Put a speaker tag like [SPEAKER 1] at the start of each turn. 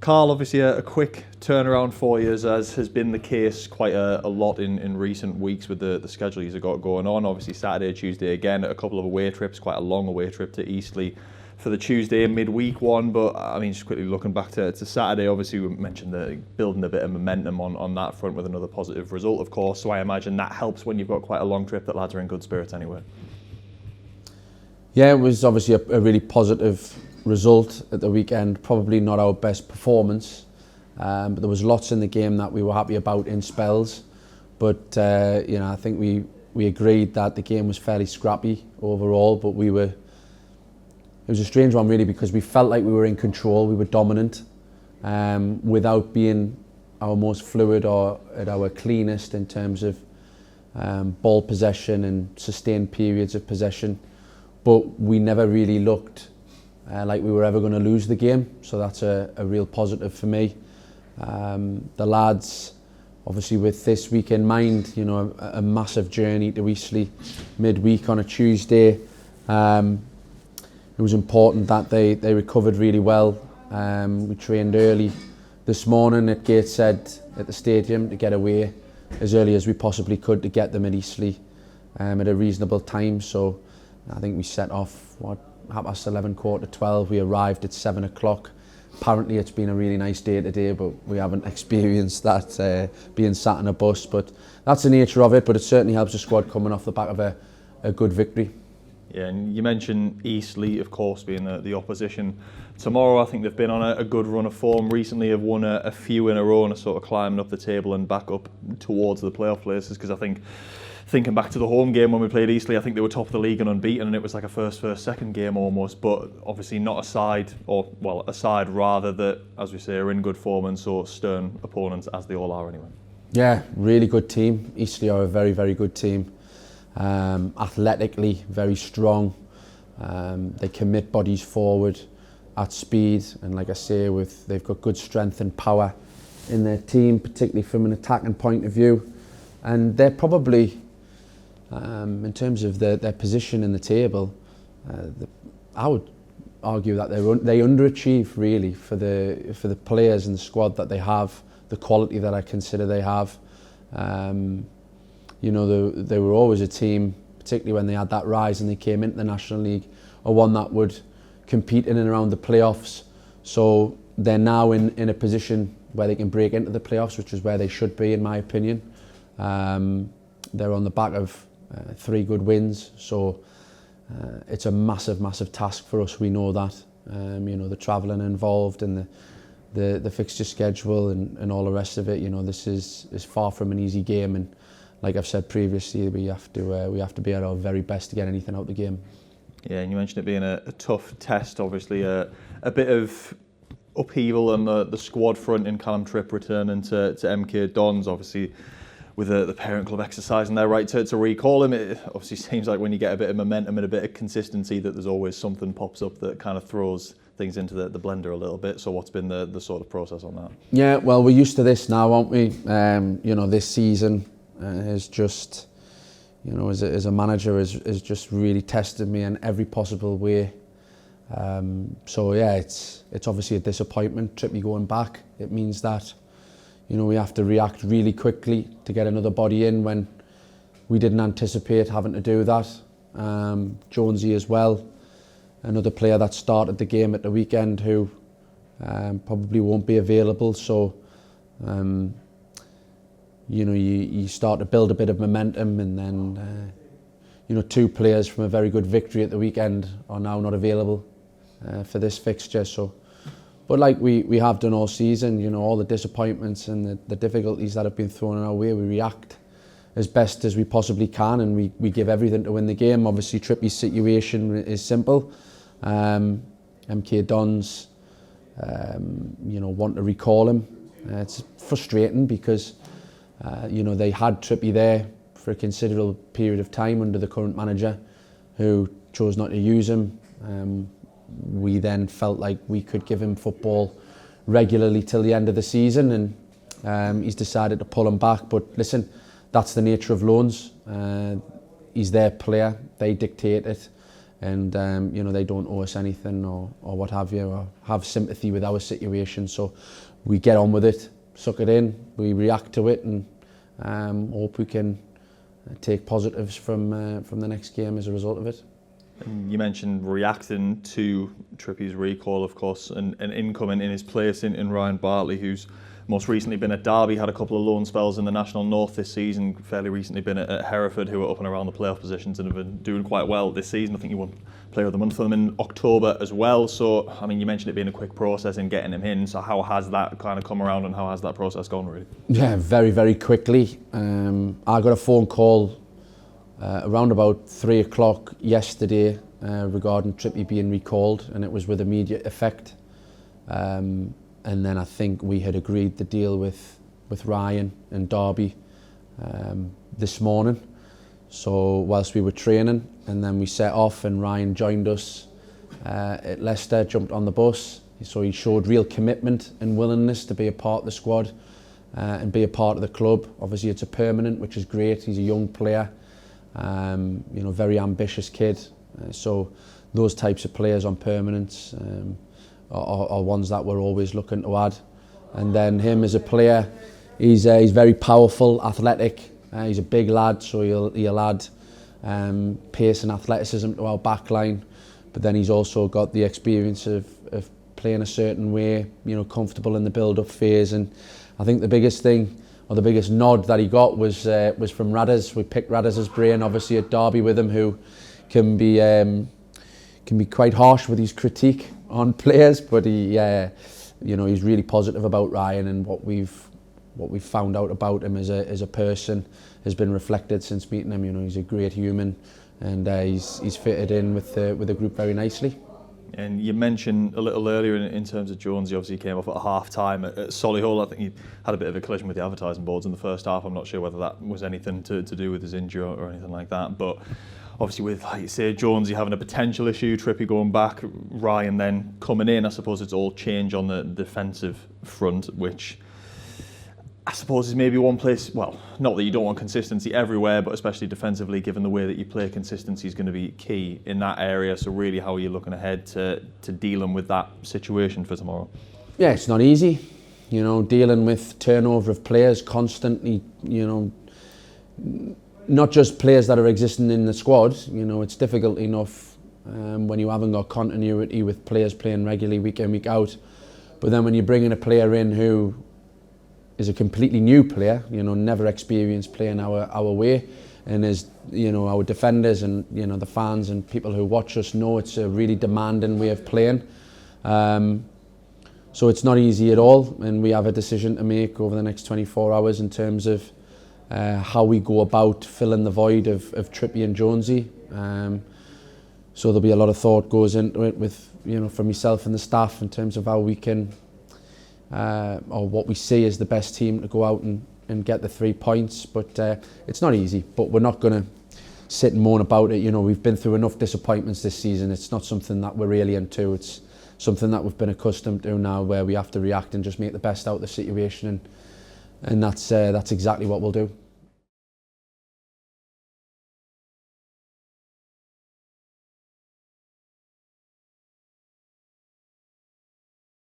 [SPEAKER 1] Carl, obviously a quick turnaround for you, as has been the case quite a lot in recent weeks with the schedule you've got going on. Obviously Saturday, Tuesday again, a couple of away trips, quite a long away trip to Eastleigh for the Tuesday midweek one. But I mean, just quickly looking back to Saturday, obviously we mentioned building a bit of momentum on that front with another positive result, of course. So I imagine that helps when you've got quite a long trip, that lads are in good spirits anyway.
[SPEAKER 2] Yeah, it was obviously a really positive result at the weekend. Probably not our best performance, but there was lots in the game that we were happy about in spells. But you know, I think we agreed that the game was fairly scrappy overall. But it was a strange one really, because we felt like we were in control, we were dominant, without being our most fluid or at our cleanest in terms of ball possession and sustained periods of possession. But we never really looked like we were ever going to lose the game, so that's a real positive for me. The lads, obviously with this week in mind, you know, a massive journey to Eastleigh midweek on a Tuesday. It was important that they recovered really well. We trained early this morning at Gateshead at the stadium to get away as early as we possibly could to get them at Eastleigh at a reasonable time. So I think we set off, 11:30, 12:15. We arrived at 7 o'clock. Apparently it's been a really nice day today, but we haven't experienced that being sat in a bus. But that's the nature of it, but it certainly helps the squad coming off the back of a good victory.
[SPEAKER 1] Yeah, and you mentioned Eastleigh, of course, being the opposition tomorrow. I think they've been on a good run of form recently, have won a few in a row and are sort of climbing up the table and back up towards the playoff places, because I think, thinking back to the home game when we played Eastleigh, I think they were top of the league and unbeaten, and it was like a first, second game almost, but obviously not a side rather that, as we say, are in good form and so stern opponents, as they all are anyway.
[SPEAKER 2] Yeah, really good team. Eastleigh are a very, very good team. Athletically, very strong. They commit bodies forward at speed, and like I say, they've got good strength and power in their team, particularly from an attacking point of view. And they're probably, in terms of their position in the table, I would argue that they underachieve really for the players in the squad that they have, the quality that I consider they have. You know, they were always a team, particularly when they had that rise and they came into the National League, or one that would compete in and around the playoffs. So they're now in a position where they can break into the playoffs, which is where they should be, in my opinion. They're on the back of 3 good wins, so it's a massive, massive task for us. We know that. You know, the travelling involved and the fixture schedule and all the rest of it. You know, this is far from an easy game, and like I've said previously, we have to be at our very best to get anything out of the game.
[SPEAKER 1] Yeah, and you mentioned it being a tough test. Obviously, a bit of upheaval on the squad front in Callum Tripp returning to MK Dons, obviously with the parent club exercising their right to recall him. It obviously seems like when you get a bit of momentum and a bit of consistency, that there's always something pops up that kind of throws things into the blender a little bit. So what's been the sort of process on that?
[SPEAKER 2] Yeah, well, we're used to this now, aren't we? You know, this season has just, you know, as a manager, has just really tested me in every possible way. So yeah, it's obviously a disappointment, Trippy going back. It means that, you know, we have to react really quickly to get another body in when we didn't anticipate having to do that. Jonesy as well, another player that started the game at the weekend who probably won't be available. So, you know, you start to build a bit of momentum, and then, you know, 2 players from a very good victory at the weekend are now not available for this fixture. So, but like we have done all season, you know, all the disappointments and the difficulties that have been thrown our way, we react as best as we possibly can, and we give everything to win the game. Obviously, Trippy's situation is simple. MK Dons, you know, want to recall him. It's frustrating because, you know, they had Trippy there for a considerable period of time under the current manager, who chose not to use him. We then felt like we could give him football regularly till the end of the season, and he's decided to pull him back. But listen, that's the nature of loans. He's their player, they dictate it, and you know, they don't owe us anything or what have you, or have sympathy with our situation. So we get on with it, suck it in, we react to it, and hope we can take positives from the next game as a result of it.
[SPEAKER 1] And you mentioned reacting to Trippie's recall, of course, and incoming in his place in Ryan Bartley, who's most recently been at Derby, had a couple of loan spells in the National North this season, fairly recently been at Hereford, who are up and around the playoff positions and have been doing quite well this season. I think you won Player of the Month for them in October as well. So, I mean, you mentioned it being a quick process in getting him in. So how has that kind of come around, and how has that process gone, really? Yeah,
[SPEAKER 2] very, very quickly. I got a phone call around about 3 o'clock yesterday regarding Trippie being recalled, and it was with immediate effect. And then I think we had agreed the deal with Ryan and Derby this morning. So whilst we were training, and then we set off, and Ryan joined us at Leicester, jumped on the bus. So he showed real commitment and willingness to be a part of the squad and be a part of the club. Obviously it's a permanent, which is great. He's a young player, you know, very ambitious kid. So those types of players on permanents are ones that we're always looking to add. And then him as a player, he's very powerful, athletic. He's a big lad, so he'll add pace and athleticism to our back line. But then he's also got the experience of playing a certain way, you know, comfortable in the build-up phase. And I think the biggest thing, or the biggest nod that he got, was from Radders. We picked Radders' brain, obviously, at Derby with him, who can be quite harsh with his critique on players, but he, you know, he's really positive about Ryan, and what we've found out about him as a person has been reflected since meeting him. You know, he's a great human, and he's fitted in with the group very nicely.
[SPEAKER 1] And you mentioned a little earlier in terms of Jones, he obviously came off at half time at Solihull. I think he had a bit of a collision with the advertising boards in the first half. I'm not sure whether that was anything to do with his injury or anything like that, but obviously with, like you say, Jonesy having a potential issue, Trippie going back, Ryan then coming in, I suppose it's all change on the defensive front, which I suppose is maybe one place, well, not that you don't want consistency everywhere, but especially defensively, given the way that you play, consistency is going to be key in that area. So really, how are you looking ahead to dealing with that situation for tomorrow? Yeah,
[SPEAKER 2] it's not easy, you know, dealing with turnover of players constantly, you know, not just players that are existing in the squad. You know, it's difficult enough when you haven't got continuity with players playing regularly week in, week out. But then when you bring in a player in who is a completely new player, you know, never experienced playing our way, and as you know, our defenders and, you know, the fans and people who watch us know, it's a really demanding way of playing. So it's not easy at all, and we have a decision to make over the next 24 hours in terms of how we go about filling the void of Trippie and Jonesy. So there'll be a lot of thought goes into it with, you know, for myself and the staff in terms of how we can, or what we see as the best team to go out and get the 3 points. But it's not easy, but we're not going to sit and moan about it. You know, we've been through enough disappointments this season. It's not something that we're really into. It's something that we've been accustomed to now, where we have to react and just make the best out of the situation, and that's exactly what we'll do.